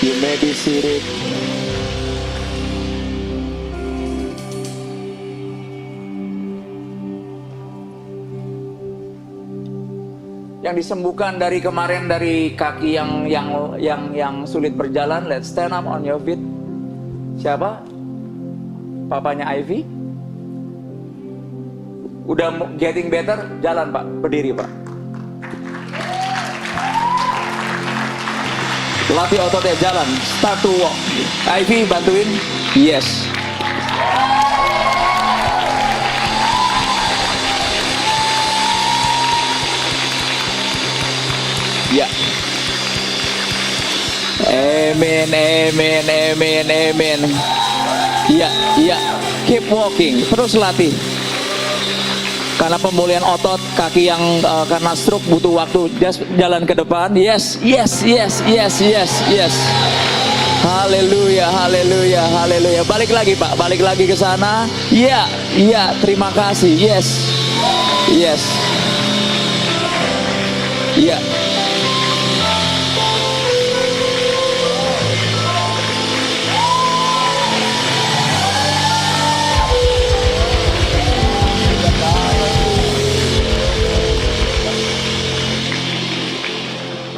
You may be seated. Yang disembuhkan dari kemarin dari kaki yang sulit berjalan, let's stand up on your feet. Siapa? Papanya Ivy? Udah getting better? Jalan Pak, berdiri Pak. Latih ototnya, jalan, start to walk. Ivy bantuin? Yes. Ya. Amen, amen, amen, amen. Ya, ya. Keep walking, terus latih. Karena pemulihan otot kaki yang karena stroke butuh waktu. Just jalan ke depan. Yes, yes, yes, yes, yes, yes. Haleluya, haleluya, haleluya. Balik lagi Pak, balik lagi ke sana. Ya, ya. Terima kasih. Yes, yes. Ya.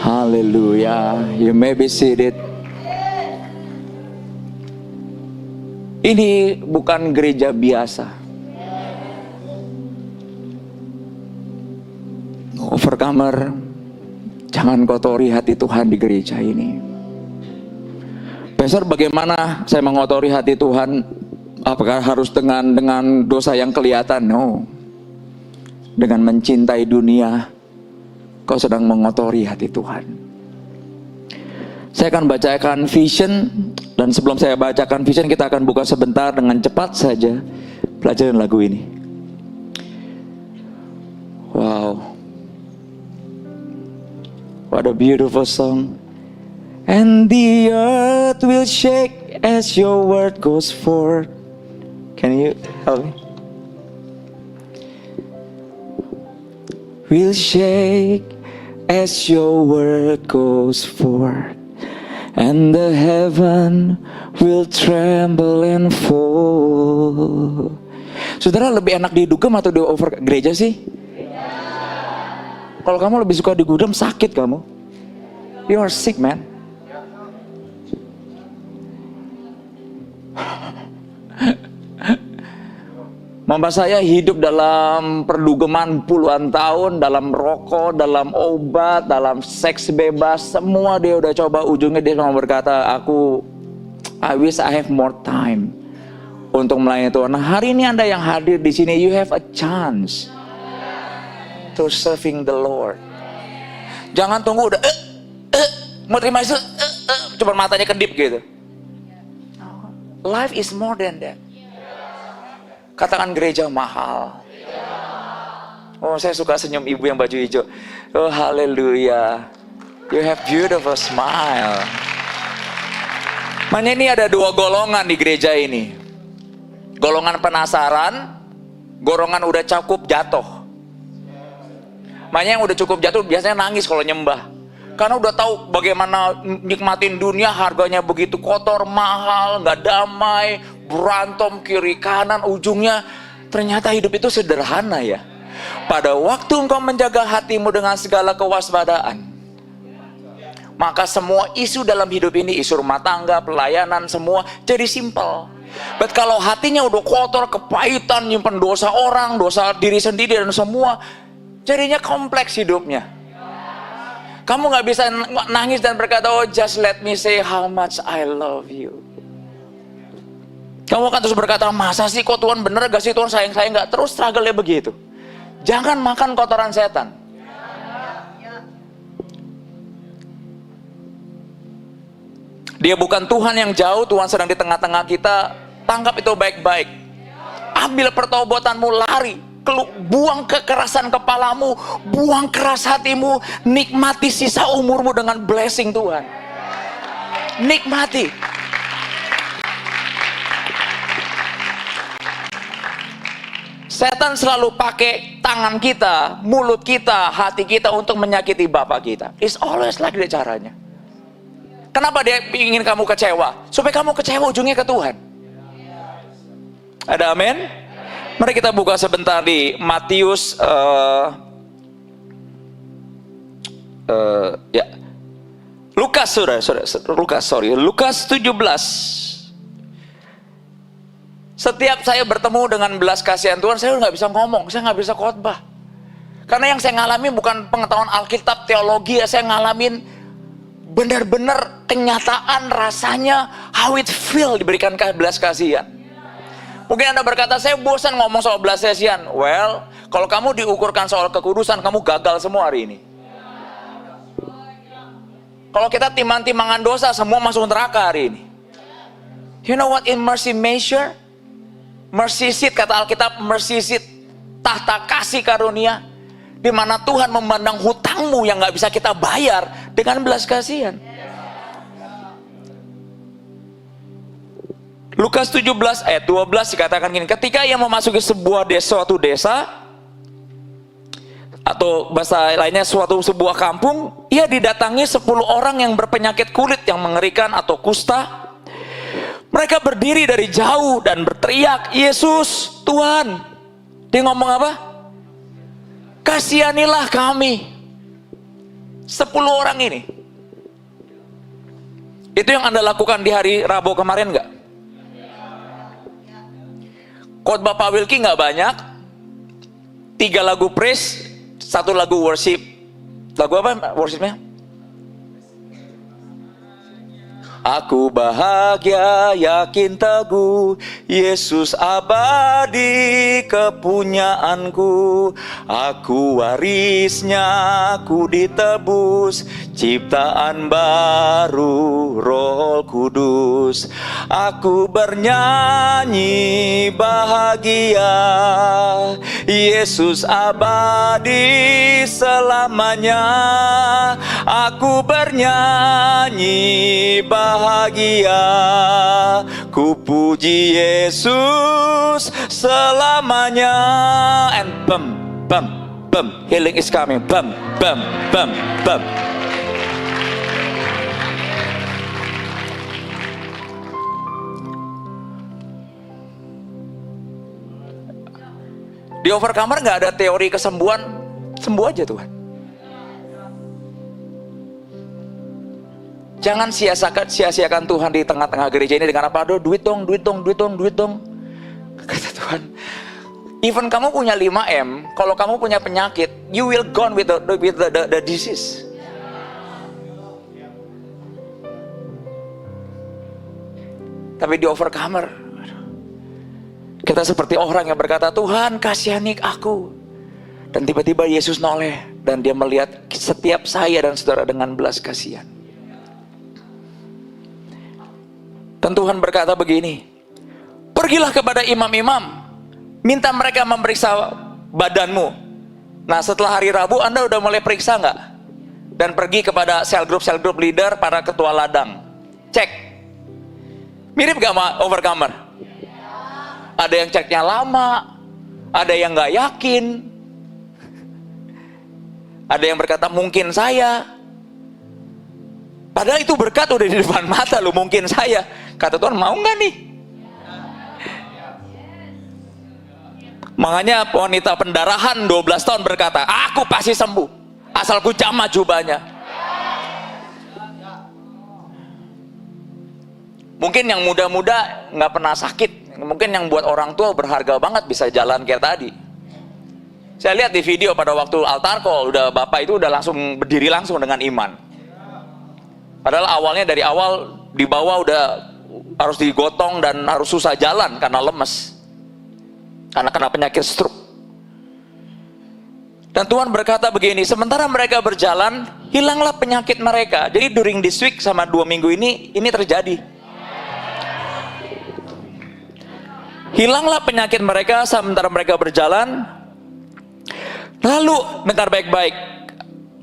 Haleluya. You may be seated. Ini bukan gereja biasa. Overcomer, jangan kotori hati Tuhan di gereja ini. Pastor, bagaimana saya mengotori hati Tuhan? Apakah harus dengan dosa yang kelihatan? No. Dengan mencintai dunia, kau sedang mengotori hati Tuhan. Saya akan bacakan vision, dan sebelum saya bacakan vision, kita akan buka sebentar dengan cepat saja pelajaran lagu ini. Wow, what a beautiful song. And the earth will shake as your word goes forth. Can you help me? Will shake as your word goes forth, and the heaven will tremble and fall. Saudara, lebih enak di dugem atau di over gereja sih? Kalau kamu lebih suka di gudang, sakit kamu. You are sick, man. Mama saya hidup dalam perdugeman puluhan tahun, dalam rokok, dalam obat, dalam seks bebas, semua dia udah coba. Ujungnya dia cuma berkata, I wish I have more time untuk melayani Tuhan. Nah, hari ini Anda yang hadir di sini, you have a chance to serving the Lord. Jangan tunggu udah mau terima Yesus, cuma matanya kedip gitu. Life is more than that. Katakan gereja mahal. Oh, saya suka senyum ibu yang baju hijau. Oh, haleluya. You have beautiful smile. Makanya ini ada dua golongan di gereja ini. Golongan penasaran, golongan udah cukup jatuh. Makanya yang udah cukup jatuh biasanya nangis kalau nyembah. Karena udah tahu bagaimana nikmatin dunia, harganya begitu kotor, mahal, nggak damai, berantem kiri kanan, ujungnya ternyata hidup itu sederhana ya. Pada waktu engkau menjaga hatimu dengan segala kewaspadaan, maka semua isu dalam hidup ini, isu rumah tangga, pelayanan, semua jadi simpel. But kalau hatinya udah kotor, kepahitan, nyimpen dosa orang, dosa diri sendiri dan semua, jadinya kompleks hidupnya. Kamu gak bisa nangis dan berkata, oh just let me say how much I love you. Kamu akan terus berkata, masa sih kok Tuhan bener gak sih Tuhan sayang saya gak? Terus struggle-nya begitu. Jangan makan kotoran setan. Dia bukan Tuhan yang jauh, Tuhan sedang di tengah-tengah kita. Tangkap itu baik-baik. Ambil pertobatanmu, lari. Buang kekerasan kepalamu, buang keras hatimu, nikmati sisa umurmu dengan blessing Tuhan. Nikmati. Setan selalu pakai tangan kita, mulut kita, hati kita untuk menyakiti Bapa kita. It's always like that caranya. Kenapa dia ingin kamu kecewa? Supaya kamu kecewa ujungnya ke Tuhan. Ada amin? Mari kita buka sebentar di Matius Lukas, Lukas 17. Setiap saya bertemu dengan belas kasihan Tuhan, saya nggak bisa ngomong, saya nggak bisa khotbah. Karena yang saya ngalami bukan pengetahuan Alkitab, teologi, ya saya ngalamin benar-benar kenyataan rasanya how it feel diberikan belas kasihan. Mungkin Anda berkata, saya bosan ngomong soal belas kasihan. Well, kalau kamu diukurkan soal kekudusan, kamu gagal semua hari ini. Kalau kita timang-timangan dosa, semua masuk neraka hari ini. You know what in mercy measure? Mercy seat, kata Alkitab, mercy seat, tahta kasih karunia, di mana Tuhan memandang hutangmu yang nggak bisa kita bayar dengan belas kasihan. Lukas 17 ayat 12 dikatakan gini, ketika ia memasuki suatu desa, atau bahasa lainnya sebuah kampung, ia didatangi 10 orang yang berpenyakit kulit yang mengerikan atau kusta. Mereka berdiri dari jauh dan berteriak, Yesus, Tuhan. Dia ngomong apa? Kasihanilah kami. 10 orang ini. Itu yang Anda lakukan di hari Rabu kemarin nggak? Khotbah Pak Wilky nggak banyak. 3 lagu praise, 1 lagu worship. Lagu apa worshipnya? Aku bahagia, yakin teguh, Yesus abadi kepunyaanku. Aku warisnya, aku ditebus, ciptaan baru Roh Kudus. Aku bernyanyi bahagia, Yesus abadi selamanya. Aku bernyanyi bahagia, ku puji Yesus selamanya. And bam, bam, bam, healing is coming. Bam, bam, bam, bam. Di Overcomer nggak ada teori kesembuhan, sembuh aja Tuhan. Jangan sia-siakan Tuhan di tengah-tengah gereja ini dengan apa? Aduh, duit dong. Kata Tuhan, even kamu punya 5M, kalau kamu punya penyakit, you will gone with the disease. Tapi di Overcomer, kita seperti orang yang berkata, Tuhan kasihani aku. Dan tiba-tiba Yesus noleh, dan dia melihat setiap saya dan saudara dengan belas kasihan. Dan Tuhan berkata begini, pergilah kepada imam-imam, minta mereka memeriksa badanmu. Nah setelah hari Rabu Anda udah mulai periksa nggak? Dan pergi kepada cell group leader, para ketua ladang. Cek. Mirip gak sama Overcomer? Ada yang ceknya lama, ada yang nggak yakin, ada yang berkata mungkin saya. Padahal itu berkat udah di depan mata lu, mungkin saya. Kata Tuhan, mau nggak nih? Makanya wanita pendarahan 12 tahun berkata, aku pasti sembuh, asal ku jamah jubahnya. Mungkin yang muda-muda nggak pernah sakit, mungkin yang buat orang tua berharga banget bisa jalan kayak tadi. Saya lihat di video pada waktu altar call, udah bapak itu udah langsung berdiri langsung dengan iman. Padahal awalnya dari awal di bawah udah harus digotong dan harus susah jalan karena lemes, karena kena penyakit stroke. Dan Tuhan berkata begini, sementara mereka berjalan, hilanglah penyakit mereka. Jadi during this week sama 2 minggu ini terjadi. Hilanglah penyakit mereka sementara mereka berjalan. Lalu, dengar baik-baik,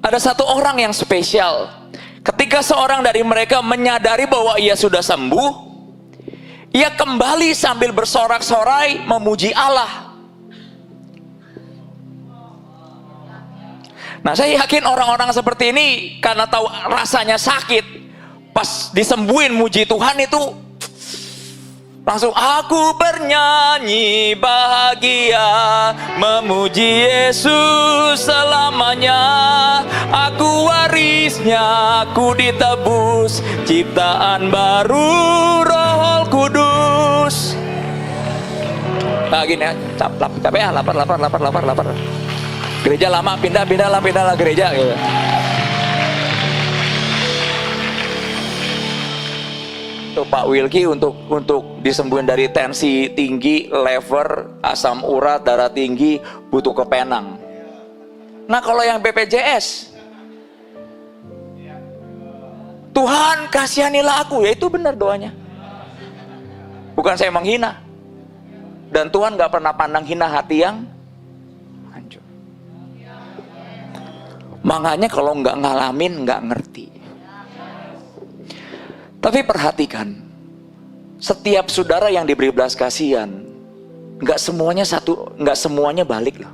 ada satu orang yang spesial. Ketika seorang dari mereka menyadari bahwa ia sudah sembuh, ia kembali sambil bersorak-sorai memuji Allah. Nah, saya yakin orang-orang seperti ini karena tahu rasanya sakit, Pas disembuhin muji Tuhan itu langsung, aku bernyanyi bahagia memuji Yesus selamanya. Aku warisnya, aku ditebus, ciptaan baru Roh Kudus. Nah gini ya, capek ya, lapar. Gereja lama, pindah gereja gitu. Tuh Pak Wilky untuk disembuhin dari tensi tinggi, lever, asam urat, darah tinggi, butuh ke Penang. Nah kalau yang BPJS, Tuhan kasihanilah aku, ya itu benar doanya. Bukan saya menghina. Dan Tuhan gak pernah pandang hina hati yang hancur. Makanya kalau nggak ngalamin nggak ngerti. Tapi perhatikan, setiap saudara yang diberi belas kasihan, nggak semuanya balik loh.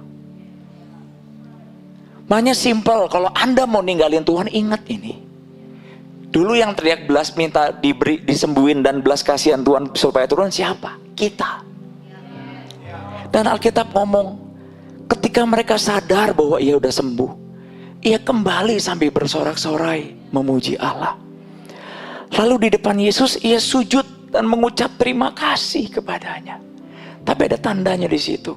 Makanya simple, kalau Anda mau ninggalin Tuhan, ingat ini. Dulu yang teriak belas minta disembuhin dan belas kasihan Tuhan supaya turun siapa? Kita. Dan Alkitab ngomong, ketika mereka sadar bahwa ia udah sembuh, ia kembali sambil bersorak-sorai memuji Allah. Lalu di depan Yesus ia sujud dan mengucap terima kasih kepadanya. Tapi ada tandanya di situ.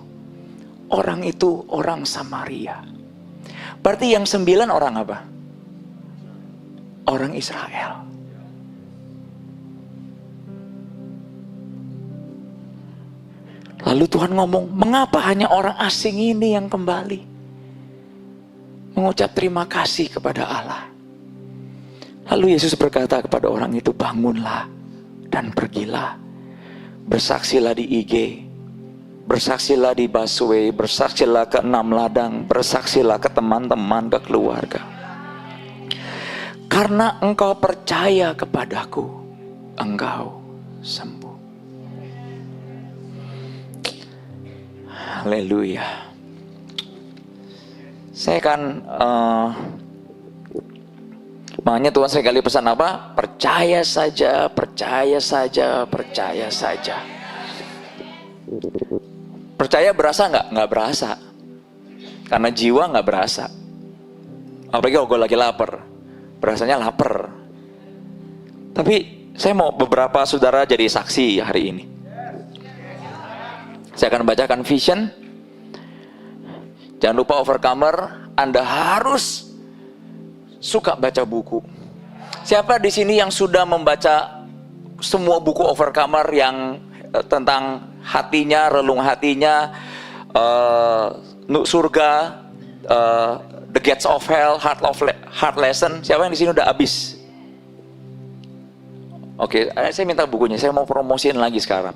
Orang itu orang Samaria. Berarti yang 9 orang apa? Orang Israel. Lalu Tuhan ngomong, mengapa hanya orang asing ini yang kembali mengucap terima kasih kepada Allah? Lalu Yesus berkata kepada orang itu, bangunlah dan pergilah. Bersaksilah di IG, bersaksilah di busway, bersaksilah ke 6 ladang, bersaksilah ke teman-teman, ke keluarga. Karena engkau percaya kepadaku, engkau sembuh. Haleluya. Saya kan makanya Tuhan sekali pesan apa? Percaya saja, percaya saja, percaya saja. Percaya berasa nggak? Nggak berasa. Karena jiwa nggak berasa. Apalagi kalau gue lagi lapar, berasanya lapar. Tapi saya mau beberapa saudara jadi saksi hari ini. Saya akan bacakan vision. Jangan lupa overcomer, Anda harus suka baca buku. Siapa di sini yang sudah membaca semua buku overcomer yang tentang hatinya, relung hatinya, surga, The Gates of Hell, Heart Lesson? Siapa yang di sini udah habis? Oke, saya minta bukunya. Saya mau promosiin lagi sekarang.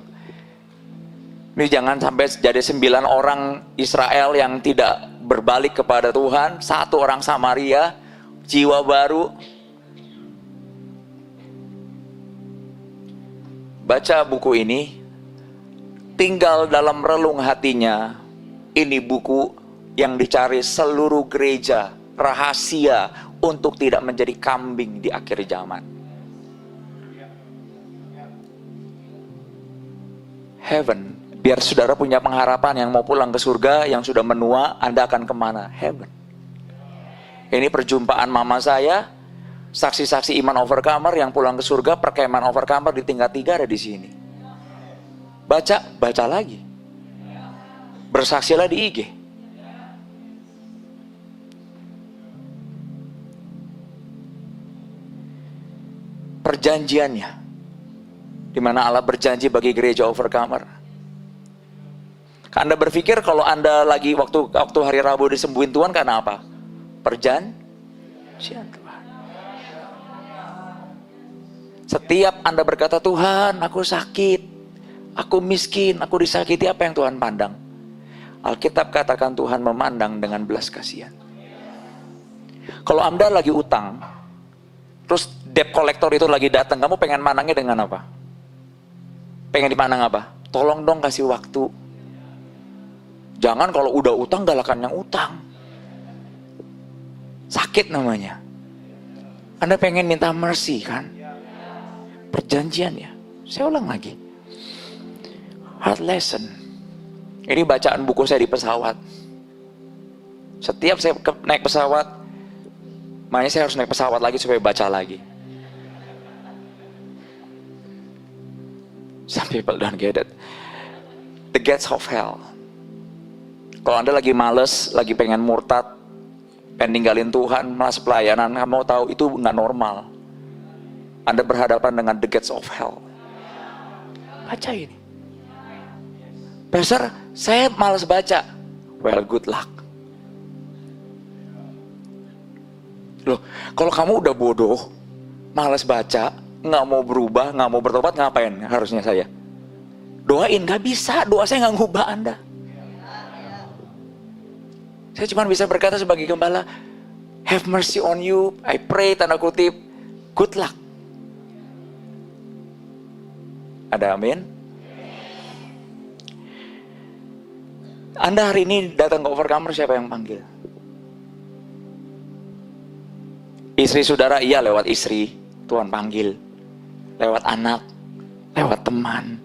Ini jangan sampai jadi 9 orang Israel yang tidak berbalik kepada Tuhan, 1 orang Samaria, jiwa baru. Baca buku ini, tinggal dalam relung hatinya. Ini buku yang dicari seluruh gereja, rahasia untuk tidak menjadi kambing di akhir zaman. Heaven. Biar saudara punya pengharapan yang mau pulang ke surga, yang sudah menua, Anda akan kemana? Heaven. Ini perjumpaan mama saya, saksi-saksi iman overcomer yang pulang ke surga, perkemahan overcomer di tingkat 3 ada di sini. Baca lagi. Bersaksilah di IG. Perjanjiannya, di mana Allah berjanji bagi gereja overcomer. Anda berpikir kalau Anda lagi waktu hari Rabu disembuhin Tuhan karena apa? Perjanjian Tuhan. Setiap Anda berkata, Tuhan aku sakit, aku miskin, aku disakiti, apa yang Tuhan pandang? Alkitab katakan Tuhan memandang dengan belas kasihan. Kalau Anda lagi utang, terus debt collector itu lagi datang, kamu pengen mandangnya dengan apa? Pengen dipandang apa? Tolong dong kasih waktu. Jangan kalau udah utang galakan yang utang. Sakit namanya. Anda pengen minta mercy kan? perjanjiannya. Saya ulang lagi. Hard lesson. Ini bacaan buku saya di pesawat. Setiap saya naik pesawat, makanya saya harus naik pesawat lagi supaya baca lagi. Some people don't get it. The gates of hell. Kalau Anda lagi males, lagi pengen murtad, pengen ninggalin Tuhan, malas pelayanan, kamu mau tahu itu nggak normal. Anda berhadapan dengan the gates of hell. Baca ini. Pastor, saya malas baca. Well, good luck. Loh, kalau kamu udah bodoh, malas baca, nggak mau berubah, nggak mau bertobat, ngapain harusnya saya? Doain, nggak bisa. Doa saya nggak ngubah Anda. Saya cuma bisa berkata sebagai gembala, have mercy on you, I pray, tanda kutip, good luck. Ada amin? Anda hari ini datang ke Overcomer, siapa yang panggil? Istri saudara, iya lewat istri, Tuhan panggil. Lewat anak, lewat teman,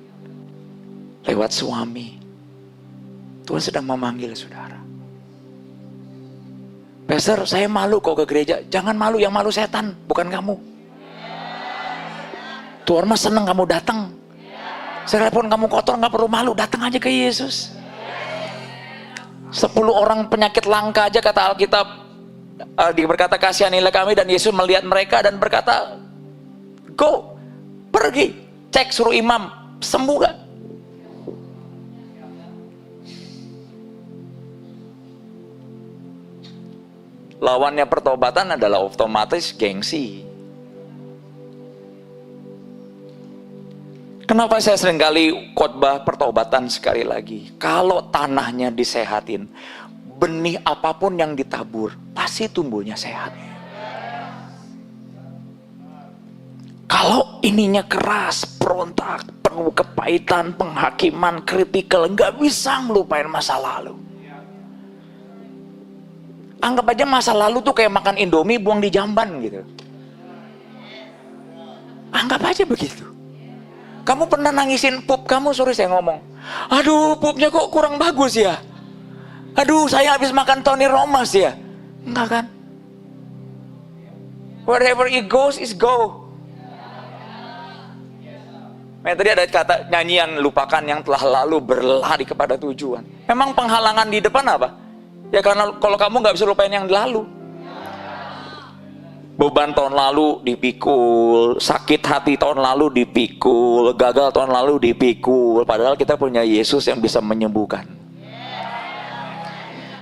lewat suami. Tuhan sedang memanggil saudara. Pastor, saya malu kok ke gereja. Jangan malu, yang malu setan, bukan kamu. Tuhan mah seneng kamu datang. Sekalipun kamu kotor, gak perlu malu, datang aja ke Yesus. 10 orang penyakit langka aja kata Alkitab, berkata kasihanilah kami, dan Yesus melihat mereka dan berkata, go, pergi, cek, suruh imam, sembuh gak? Lawannya pertobatan adalah otomatis gengsi. Kenapa saya seringkali khotbah pertobatan sekali lagi? Kalau tanahnya disehatin, benih apapun yang ditabur, pasti tumbuhnya sehat. Kalau ininya keras, berontak, penuh kepahitan, penghakiman, kritikal, nggak bisa ngelupain masa lalu. Anggap aja masa lalu tuh kayak makan Indomie buang di jamban gitu. Anggap aja begitu. Kamu pernah nangisin pup kamu, sorry saya ngomong, aduh pupnya kok kurang bagus ya, aduh saya habis makan Tony Romas ya. Enggak kan? Wherever it goes is go. Tadi ada kata nyanyian, lupakan yang telah lalu, berlari kepada tujuan. Memang penghalangan di depan apa? Ya karena kalau kamu nggak bisa lupain yang lalu. Beban tahun lalu dipikul, sakit hati tahun lalu dipikul, gagal tahun lalu dipikul. Padahal kita punya Yesus yang bisa menyembuhkan.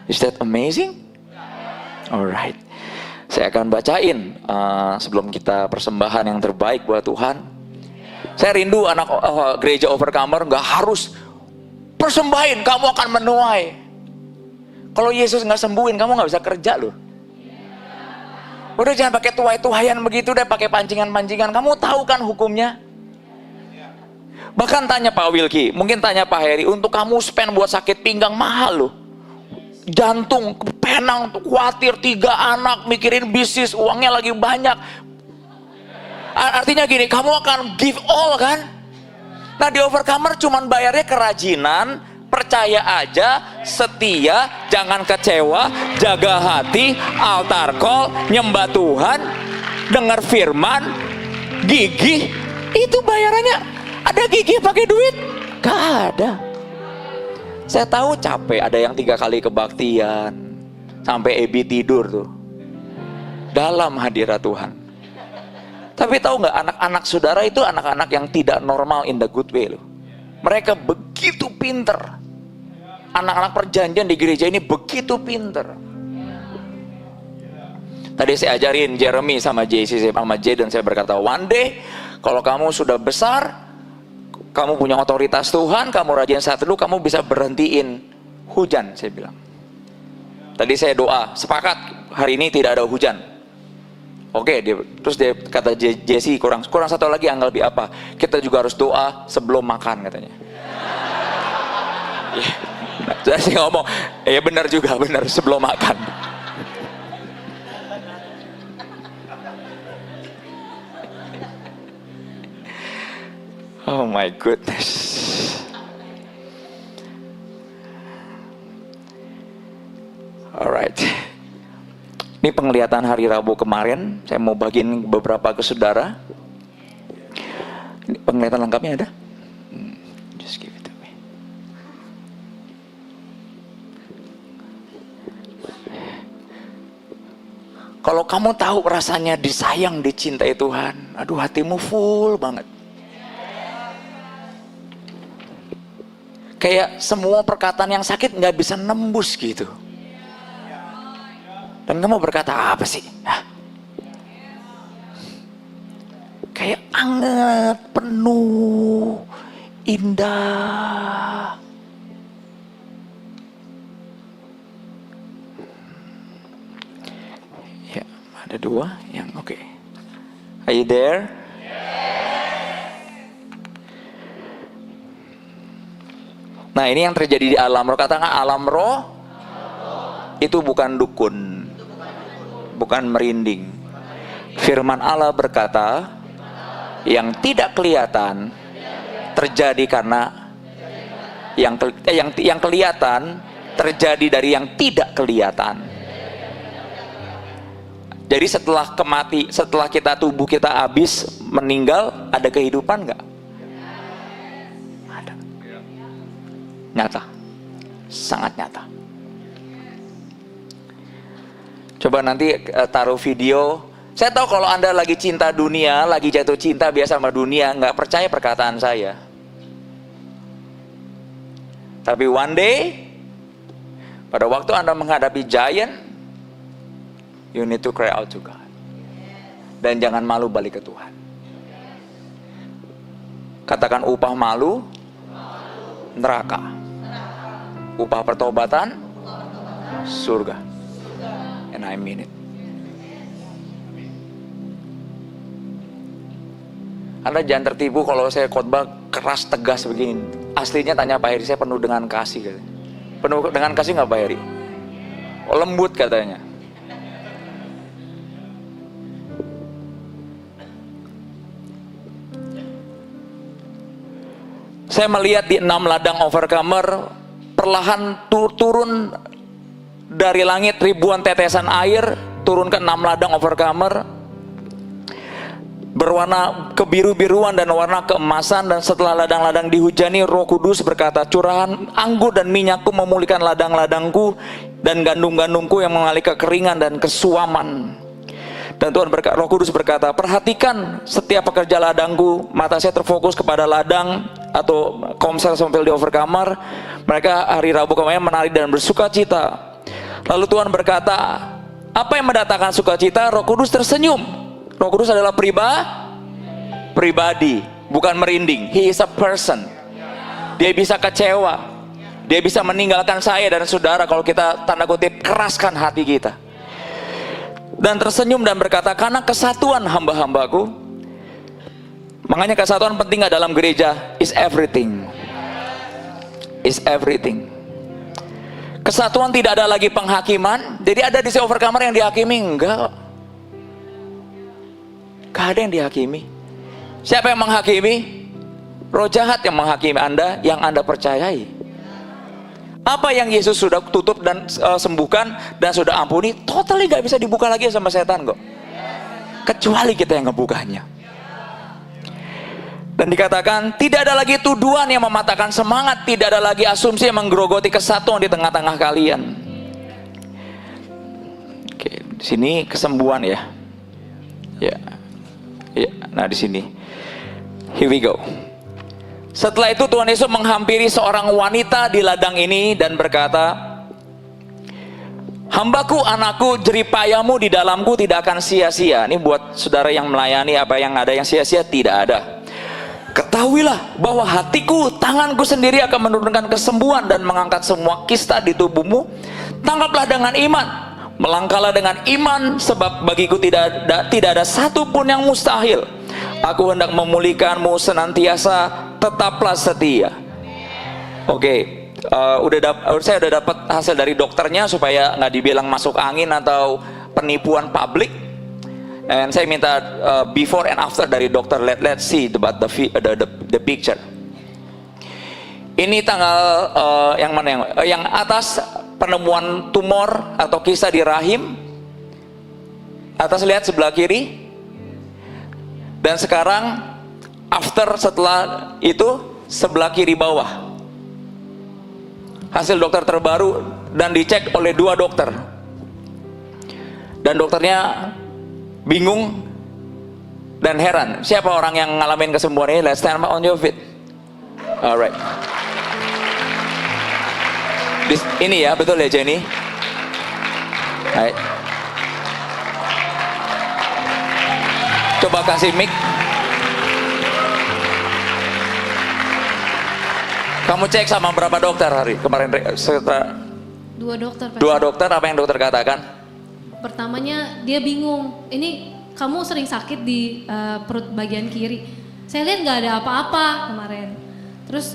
Is that amazing? Alright, saya akan bacain sebelum kita persembahan yang terbaik buat Tuhan. Saya rindu anak gereja Overcomer nggak harus persembahin, kamu akan menuai. Kalau Yesus nggak sembuhin, kamu nggak bisa kerja loh. Udah jangan pakai tuai-tuaian begitu deh, pakai pancingan-pancingan. Kamu tahu kan hukumnya? Bahkan tanya Pak Wilky, mungkin tanya Pak Heri, untuk kamu spend buat sakit pinggang mahal loh. Jantung, penang, khawatir, 3 anak, mikirin bisnis, uangnya lagi banyak. Artinya gini, kamu akan give all kan? Nah di Overcomer cuman bayarnya kerajinan, percaya aja, setia, jangan kecewa, jaga hati, altar call, nyembah Tuhan, dengar firman, gigih. Itu bayarannya. Ada gigih pakai duit? Gak ada. Saya tahu capek, ada yang 3 kali kebaktian sampai Ebi tidur tuh dalam hadirat Tuhan. Tapi tahu nggak, anak-anak saudara itu anak-anak yang tidak normal in the good way loh. Mereka begitu pinter. Anak-anak perjanjian di gereja ini begitu pinter. Tadi saya ajarin Jeremy sama JC sama J, dan saya berkata, one day kalau kamu sudah besar, kamu punya otoritas Tuhan, kamu rajin saat teduh, kamu bisa berhentiin hujan, saya bilang. Tadi saya doa, sepakat hari ini tidak ada hujan. Oke, terus dia kata Jesse, kurang satu lagi, yang lebih apa? Kita juga harus doa sebelum makan, katanya. Saya sih ngomong, ya benar juga, benar, sebelum makan. Oh my goodness. Alright. Ini penglihatan hari Rabu kemarin. Saya mau bagiin beberapa ke saudara. Ini penglihatan lengkapnya ada? Just give it to me. Kalau kamu tahu rasanya disayang, dicintai Tuhan, aduh hatimu full banget. Kayak semua perkataan yang sakit nggak bisa nembus gitu. Dan kamu berkata apa sih? Hah? Kayak anget, penuh, indah. Ya, ada dua yang oke. Are you there? Nah, ini yang terjadi di alam roh. Katakan alam roh itu bukan dukun, bukan merinding. Firman Allah berkata, yang tidak kelihatan terjadi karena yang kelihatan terjadi dari yang tidak kelihatan. Jadi setelah kita tubuh kita habis meninggal, ada kehidupan nggak? Ada. Nyata, sangat nyata. Coba nanti taruh video. Saya tahu kalau Anda lagi cinta dunia, lagi jatuh cinta biasa sama dunia, nggak percaya perkataan saya. Tapi one day, pada waktu Anda menghadapi giant, you need to cry out to God. Dan jangan malu balik ke Tuhan. Katakan upah malu, neraka. Upah pertobatan, surga. And I mean it. Anda jangan tertipu kalau saya khotbah keras tegas begini. Aslinya tanya Pak Heri, saya penuh dengan kasih katanya. Penuh dengan kasih nggak Pak Heri? Oh, lembut katanya. Saya melihat di 6 ladang overcomer perlahan turun dari langit ribuan tetesan air, turun ke 6 ladang overcomer berwarna kebiru-biruan dan warna keemasan. Dan setelah ladang-ladang dihujani, Roh Kudus berkata, curahan anggur dan minyakku memulihkan ladang-ladangku dan gandum-gandumku yang mengalih kekeringan dan kesuaman. Dan Tuhan Roh Kudus berkata, perhatikan setiap pekerja ladangku. Mata saya terfokus kepada ladang atau komsel sempil di overcomer. Mereka hari Rabu kemarin menari dan bersuka cita. Lalu Tuhan berkata, apa yang mendatangkan sukacita? Roh Kudus tersenyum. Roh Kudus adalah pribadi, bukan merinding. He is a person. Dia bisa kecewa, dia bisa meninggalkan saya dan saudara kalau kita tanda kutip keraskan hati kita. Dan tersenyum dan berkata, karena kesatuan hamba-hambaku. Makanya kesatuan penting gak dalam gereja? Is everything. Is everything. Kesatuan tidak ada lagi penghakiman. Jadi ada di si overcomer yang dihakimi? Enggak. Gak ada yang dihakimi. Siapa yang menghakimi? Roh jahat yang menghakimi Anda, yang Anda percayai. Apa yang Yesus sudah tutup dan sembuhkan dan sudah ampuni, totally gak bisa dibuka lagi sama setan kok. Kecuali kita yang ngebukanya. Dan dikatakan tidak ada lagi tuduhan yang mematahkan semangat, tidak ada lagi asumsi yang menggerogoti kesatuan di tengah-tengah kalian. Oke, di sini kesembuhan ya. Ya. Ya, nah di sini. Here we go. Setelah itu Tuhan Yesus menghampiri seorang wanita di ladang ini dan berkata, hambaku, anakku, jeripayamu di dalamku tidak akan sia-sia. Ini buat saudara yang melayani, apa yang ada yang sia-sia? Tidak ada. Ketahuilah bahwa hatiku, tanganku sendiri akan menurunkan kesembuhan dan mengangkat semua kista di tubuhmu. Tangkaplah dengan iman, melangkahlah dengan iman, sebab bagiku tidak ada satu pun yang mustahil. Aku hendak memulihkanmu senantiasa, tetaplah setia. Oke, saya udah dapat hasil dari dokternya supaya nggak dibilang masuk angin atau penipuan publik. And saya minta before and after dari dokter. Let's see the picture. Ini tanggal yang mana yang atas, penemuan tumor atau kista di rahim. Atas lihat sebelah kiri. Dan sekarang after, setelah itu sebelah kiri bawah. Hasil dokter terbaru dan dicek oleh 2 dokter. Dan dokternya bingung dan heran. Siapa orang yang ngalamin kesembuhan ini? Let's stand on your feet. Alright. Ini ya, betul ya Jenny? Right. Coba kasih mic. Kamu cek sama berapa dokter hari kemarin? Setelah 2 dokter. 2 dokter, apa yang dokter katakan? Pertamanya dia bingung, ini kamu sering sakit di perut bagian kiri. Saya lihat nggak ada apa-apa kemarin. Terus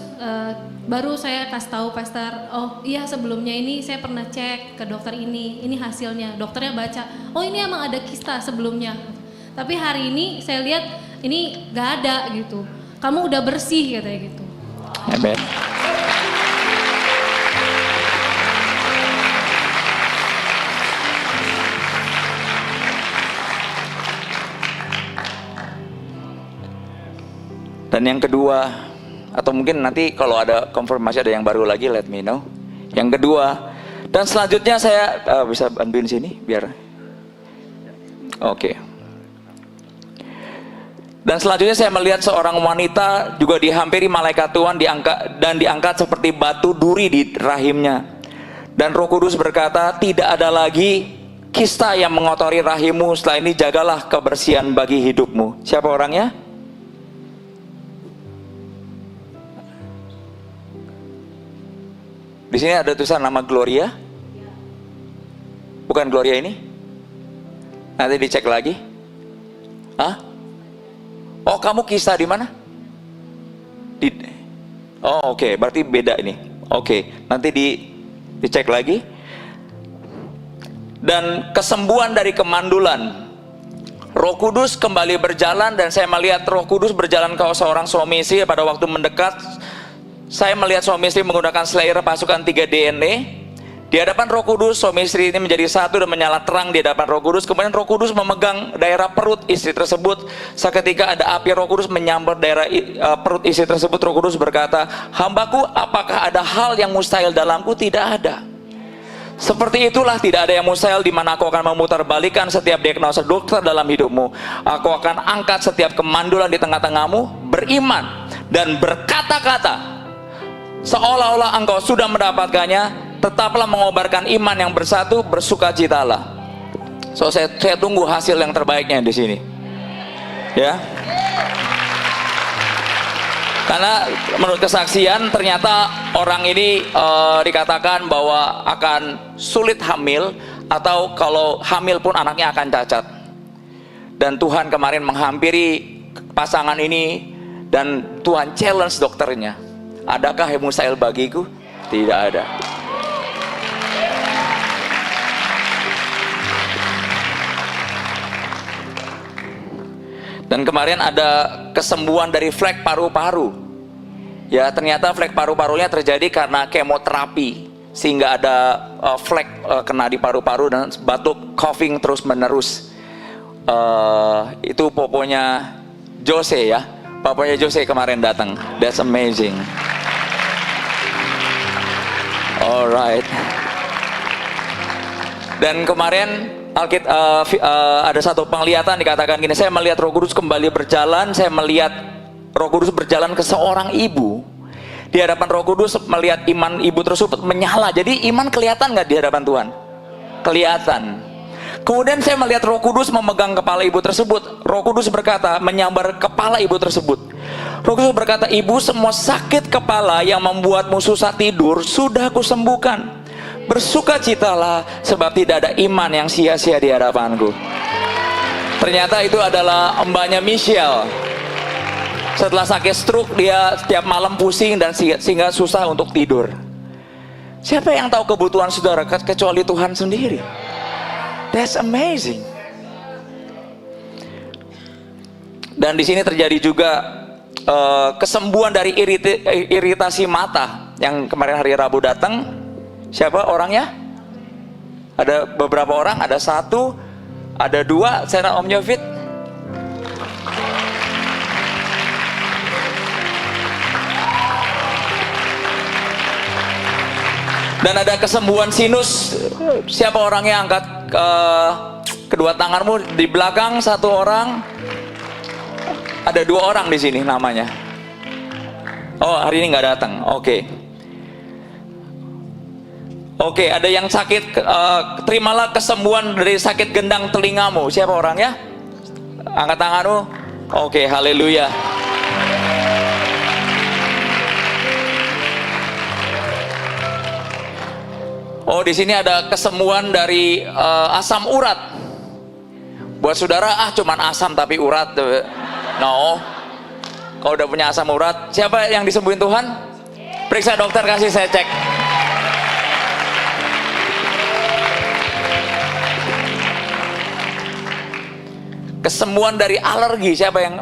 baru saya kasih tahu pastor, oh iya sebelumnya ini saya pernah cek ke dokter ini hasilnya. Dokternya baca, oh ini emang ada kista sebelumnya. Tapi hari ini saya lihat ini nggak ada gitu. Kamu udah bersih katanya gitu. Amen. Dan yang kedua, atau mungkin nanti kalau ada konfirmasi ada yang baru lagi, let me know. Yang kedua, dan selanjutnya saya bisa bantuin sini biar. Oke. Dan selanjutnya saya melihat seorang wanita juga dihampiri malaikat Tuhan, diangkat seperti batu duri di rahimnya. Dan Roh Kudus berkata, tidak ada lagi kista yang mengotori rahimmu, setelah ini jagalah kebersihan bagi hidupmu. Siapa orangnya? Di sini ada tulisan nama Gloria. Bukan Gloria ini? Nanti dicek lagi. Hah? Oh, kamu kista di mana? Oh, oke. Berarti beda ini. Oke. Nanti dicek lagi. Dan kesembuhan dari kemandulan. Roh Kudus kembali berjalan, dan saya melihat Roh Kudus berjalan ke seorang suami istri. Pada waktu mendekat, saya melihat suami istri menggunakan slayer pasukan 3 DNA. Di hadapan Roh Kudus, suami istri ini menjadi satu dan menyala terang di hadapan Roh Kudus. Kemudian Roh Kudus memegang daerah perut istri tersebut. Seketika ada api Roh Kudus menyambar daerah perut istri tersebut. Roh Kudus berkata, hambaku, apakah ada hal yang mustahil dalamku? Tidak ada. Seperti itulah tidak ada yang mustahil, di mana aku akan memutarbalikkan setiap diagnosa dokter dalam hidupmu. Aku akan angkat setiap kemandulan di tengah-tengahmu. Beriman dan berkata-kata seolah-olah engkau sudah mendapatkannya. Tetaplah mengobarkan iman yang bersatu, bersukacitalah. So saya tunggu hasil yang terbaiknya di sini. Ya. Karena menurut kesaksian ternyata orang ini dikatakan bahwa akan sulit hamil, atau kalau hamil pun anaknya akan cacat. Dan Tuhan kemarin menghampiri pasangan ini, dan Tuhan challenge dokternya. Adakah yang mustahil bagiku? Tidak ada. Dan kemarin ada kesembuhan dari flek paru-paru. Ya, ternyata flek paru-parunya terjadi karena kemoterapi, sehingga ada flek kena di paru-paru dan batuk, coughing terus menerus. Itu poponya Jose ya, papanya Jose kemarin datang. That's amazing. Alright. Dan kemarin ada satu penglihatan dikatakan gini, saya melihat Roh Kudus kembali berjalan. Saya melihat Roh Kudus berjalan ke seorang ibu. Di hadapan Roh Kudus melihat iman ibu tersebut menyala. Jadi iman kelihatan nggak di hadapan Tuhan? Kelihatan. Kemudian saya melihat Roh Kudus memegang kepala ibu tersebut. Roh Kudus berkata, menyambar kepala ibu tersebut. Roh Kudus berkata, ibu, semua sakit kepala yang membuatmu susah tidur sudah kusembuhkan. Bersukacitalah, sebab tidak ada iman yang sia-sia di hadapanku. Ternyata itu adalah mbaknya Michelle. Setelah sakit stroke, dia setiap malam pusing dan sehingga susah untuk tidur. Siapa yang tahu kebutuhan saudara kecuali Tuhan sendiri? That's amazing. Dan di sini terjadi juga kesembuhan dari iritasi mata yang kemarin hari Rabu datang. Siapa orangnya? Ada beberapa orang, ada 1, ada 2. Saya Om Yovit. Dan ada kesembuhan sinus. Siapa orangnya? Angkat kedua tanganmu. Di belakang 1 orang. Ada 2 orang di sini namanya. Oh, hari ini nggak datang. Oke. Oke, ada yang sakit. Terimalah kesembuhan dari sakit gendang telingamu. Siapa orangnya? Angkat tanganmu. Oke, haleluya. Oh, di sini ada kesembuhan dari asam urat. Buat saudara, cuman asam tapi urat. No. Kalau udah punya asam urat, siapa yang disembuhin Tuhan? Periksa dokter, kasih saya cek. Kesembuhan dari alergi, siapa yang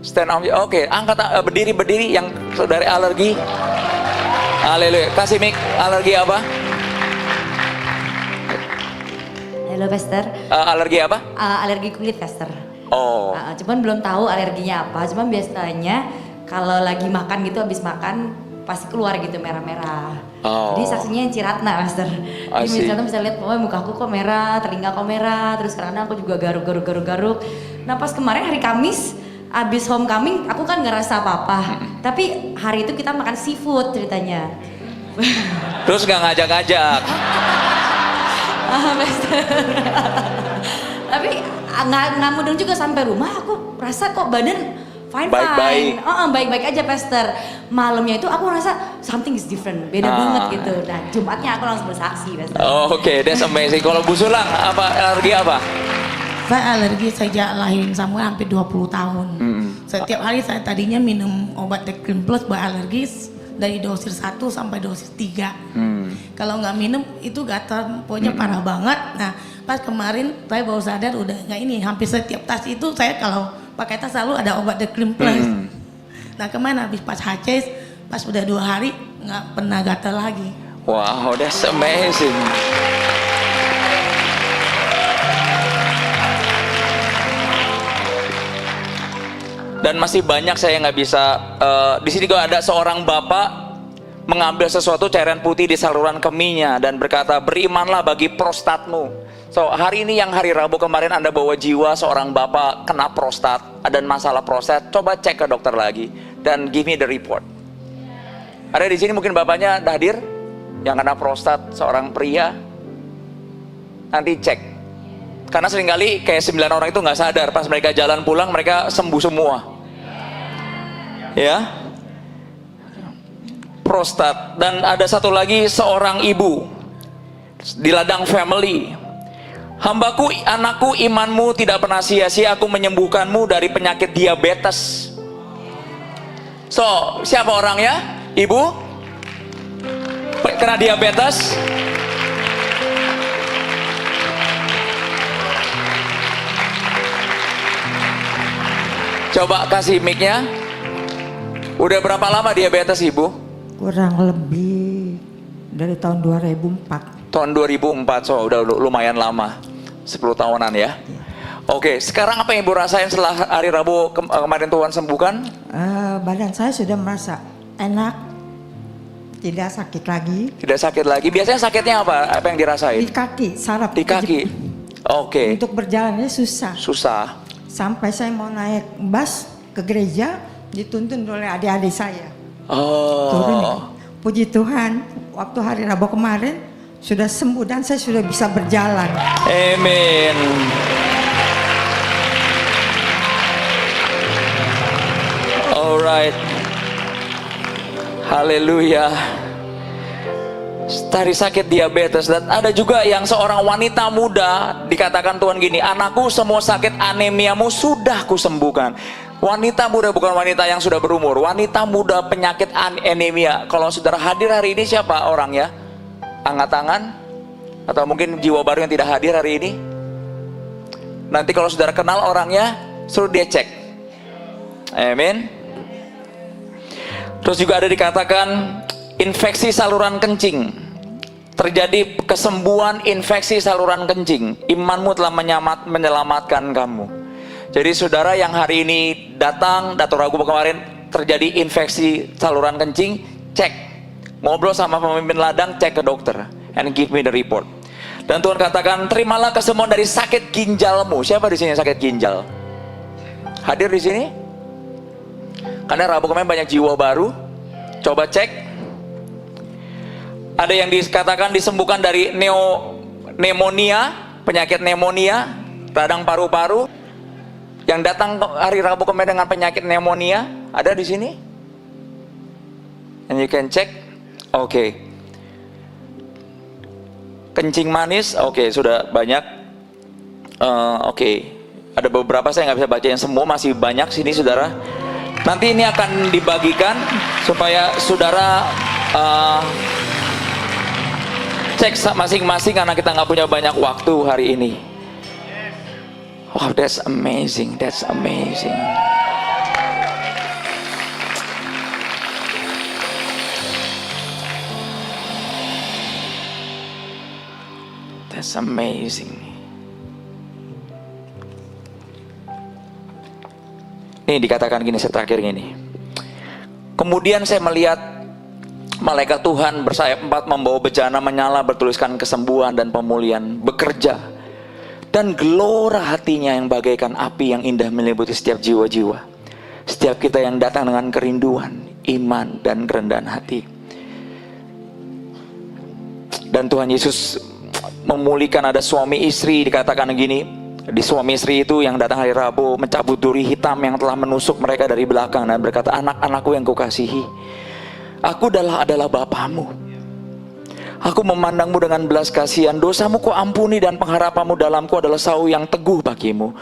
stand up? Oke, angkat berdiri yang dari alergi. Haleluya. Kasih mic, alergi apa? Halo Pastor. Alergi apa? Alergi kulit Pastor. Oh. Cuman belum tahu alerginya apa. Cuman biasanya kalau lagi makan gitu, habis makan pasti keluar gitu merah-merah. Oh. Jadi saksinya yang Ciratna Pastor. Jadi misalnya bisa lihat, oh mukaku kok merah, telinga kok merah, terus karena aku juga garuk-garuk. Nah pas kemarin hari Kamis, abis homecoming aku kan ngerasa apa-apa. Tapi hari itu kita makan seafood ceritanya. Terus nggak ngajak-ngajak? Tapi nggak mudeng juga sampai rumah. Aku rasa kok badan fine. Baik-baik aja Pastor. Malamnya itu aku rasa something is different, beda banget gitu. Nah Jumatnya aku langsung bersaksi Pastor. Oke, that's amazing. Kalau Bu Sulang, alergi apa? Saya alergi sejak lahir sampai hampir 20 tahun. Setiap hari saya tadinya minum obat Decrim Plus buat alergis dari dosis 1 sampai dosis 3. Kalau nggak minum itu gatal, pokoknya parah banget. Nah pas kemarin saya baru sadar udah nggak ini, hampir setiap tas itu saya kalau pakai tas selalu ada obat Decrim Plus. Nah kemarin habis pas HC, pas udah 2 hari nggak pernah gatal lagi. Wow, that's amazing. Dan masih banyak saya nggak bisa. Di sini juga ada seorang bapak mengambil sesuatu cairan putih di saluran kemihnya dan berkata, berimanlah bagi prostatmu. So hari ini yang hari Rabu kemarin Anda bawa jiwa seorang bapak kena prostat, ada masalah prostat. Coba cek ke dokter lagi dan give me the report. Ada di sini mungkin bapaknya hadir yang kena prostat, seorang pria. Nanti cek. Karena seringkali kayak 9 orang itu nggak sadar, pas mereka jalan pulang mereka sembuh semua. Ya, prostat. Dan ada satu lagi seorang ibu di ladang family. Hambaku, anakku, imanmu tidak pernah sia-sia, aku menyembuhkanmu dari penyakit diabetes. So, siapa orangnya? Ibu? Kena diabetes? Coba kasih mic-nya. Udah berapa lama diabetes ibu? Kurang lebih dari tahun 2004. Tahun 2004, so udah lumayan lama. 10 tahunan ya. Oke, sekarang apa yang ibu rasain setelah hari Rabu kemarin Tuhan sembuhkan? Badan saya sudah merasa enak, tidak sakit lagi. Tidak sakit lagi. Biasanya sakitnya apa? Apa yang dirasain? Di kaki, saraf. Di kaki. Oke. Untuk berjalannya susah. Susah. Sampai saya mau naik bus ke gereja, dituntun oleh adik-adik saya. Turun. Puji Tuhan, waktu hari Rabu kemarin sudah sembuh dan saya sudah bisa berjalan. Amin. Alright. Haleluya. Dari sakit diabetes. Dan ada juga yang seorang wanita muda, dikatakan Tuhan gini, anakku semua sakit anemiamu sudah kusembuhkan. Wanita muda, bukan wanita yang sudah berumur. Wanita muda penyakit anemia. Kalau saudara hadir hari ini, siapa orangnya? Angkat tangan. Atau mungkin jiwa baru yang tidak hadir hari ini. Nanti kalau saudara kenal orangnya, suruh dia cek. Amin. Terus juga ada dikatakan infeksi saluran kencing. Terjadi kesembuhan infeksi saluran kencing. Imanmu telah menyelamatkan kamu. Jadi saudara yang hari ini datang, Dato' Ragu kemarin terjadi infeksi saluran kencing, cek. Ngobrol sama pemimpin ladang, cek ke dokter. And give me the report. Dan Tuhan katakan, terimalah kesembuhan dari sakit ginjalmu. Siapa di sini yang sakit ginjal? Hadir di sini? Karena Rabu kemarin banyak jiwa baru. Coba cek. Ada yang dikatakan disembuhkan dari pneumonia, penyakit pneumonia, radang paru-paru. Yang datang hari Rabu kemarin dengan penyakit pneumonia, ada di sini? And you can check. Oke. Kencing manis, oke, sudah banyak. Oke. Ada beberapa saya nggak bisa baca yang semua, masih banyak sini saudara. Nanti ini akan dibagikan supaya saudara cek masing-masing karena kita nggak punya banyak waktu hari ini. Wow, that's amazing, that's amazing. That's amazing. Ini dikatakan gini, saya terakhir gini. Kemudian saya melihat malaikat Tuhan bersayap 4 membawa bejana menyala bertuliskan kesembuhan dan pemulihan bekerja. Dan gelora hatinya yang bagaikan api yang indah meliputi setiap jiwa-jiwa. Setiap kita yang datang dengan kerinduan, iman, dan kerendahan hati. Dan Tuhan Yesus memulihkan, ada suami istri dikatakan gini. Di suami istri itu yang datang hari Rabu mencabut duri hitam yang telah menusuk mereka dari belakang dan berkata, anak-anakku yang kukasihi, aku adalah Bapamu. Aku memandangmu dengan belas kasihan, dosamu ku ampuni dan pengharapanmu dalamku adalah sau yang teguh bagimu.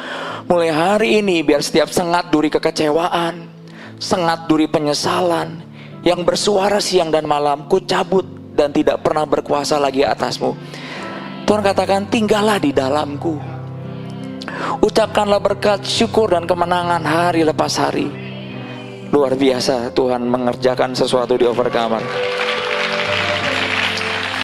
Mulai hari ini biar setiap sengat duri kekecewaan, sengat duri penyesalan yang bersuara siang dan malam ku cabut dan tidak pernah berkuasa lagi atasmu. Tuhan katakan, tinggallah di dalamku. Ucapkanlah berkat, syukur dan kemenangan hari lepas hari. Luar biasa Tuhan mengerjakan sesuatu di Overcomer.